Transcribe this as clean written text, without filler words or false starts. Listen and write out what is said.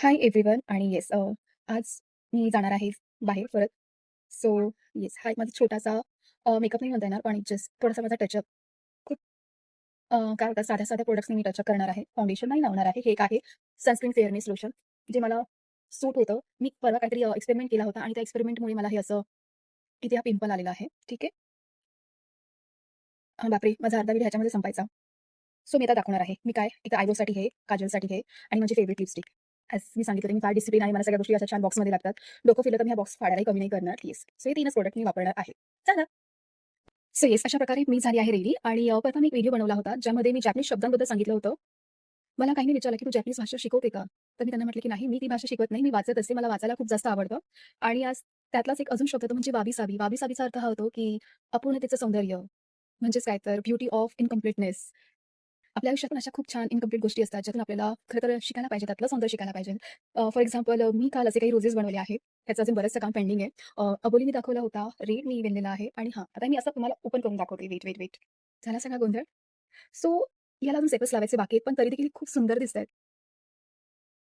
Hi everyone आणि yes आज मी जाणार आहे बाहेर परत. सो येस हा एक माझा छोटासा मेकअप नाही म्हणता येणार पण जस्ट थोडासा माझा टचअप. खूप काय होतं साध्या साध्या प्रोडक्ट्सनी मी टचअप करणार आहे. फाउंडेशन नाही लावणार आहे. हे एक आहे सनस्क्रीन फेअरनेस लोशन जे मला सूट होतं. मी परवा काहीतरी एक्सपेरिमेंट केला होता आणि त्या एक्सपेरिमेंटमुळे मला हे असं इथे हा पिंपल आलेला आहे. ठीक आहे. बापरे माझा अर्धा व्हिडिओ ह्याच्यामध्ये संपायचा. सो मी आता दाखवणार आहे. मी काय एक आयब्रोसाठी हे, काजलसाठी हे आणि माझी फेव्हरेट लिपस्टिक. ॲज मी सांगितलं मी फार डिसिप्लिन आहे. मला सगळ्या गोष्टी अशा छान बॉक्समध्ये लागतात. डोकं फिरलं तर मी हा बॉक्स फाडायलाही कमी नाही करणार प्लीज. सो हे 3च प्रॉडक्ट मी वापरणार आहे. चला. सो येस अशा प्रकारे मी झाली आहे रेडी आणि प्रथम एक व्हिडिओ बनवला होता ज्यामध्ये मी जॅपनीज शब्दांबद्दल सांगितलं होतं. मला काहींनी विचारलं की तू जॅपनीज भाषा शिकवते का? तर मी त्यांना म्हटलं की नाही मी ती भाषा शिकवत नाही. मी वाचत असते. मला वाचायला खूप जास्त आवडतं आणि आज त्यातलाच एक अजून शब्द तो म्हणजे वाबी-साबी. वाबी-साबीचा अर्थ हा होतो की अपूर्णतेचं सौंदर्य. म्हणजेच काय तर ब्युटी ऑफ इनकम्प्लीटनेस. आपल्या आयुष्यात पण अशा खूप छान इनकम्प्लीट गोष्टी असतात, ज्यातून आपल्याला खरं तर शिकायला पाहिजे, त्यातलं सौंदर्य शिकायला पाहिजे. फॉर एक्झाम्पल मी काल असे काही रोजेस बनवले आहेत. त्याचं अजून बरंचसं काम पेंडिंग आहे. अबोली मी दाखवला होता, रेड मी विणलेला आहे आणि हां, आता मी असं तुम्हाला ओपन करून दाखवते. Wait, wait, wait. झाला सगळा गोंधळ? सो याला अजून सेपल्स लावायचे बाकी आहेत, पण तरी देखील खूप सुंदर दिसतायत.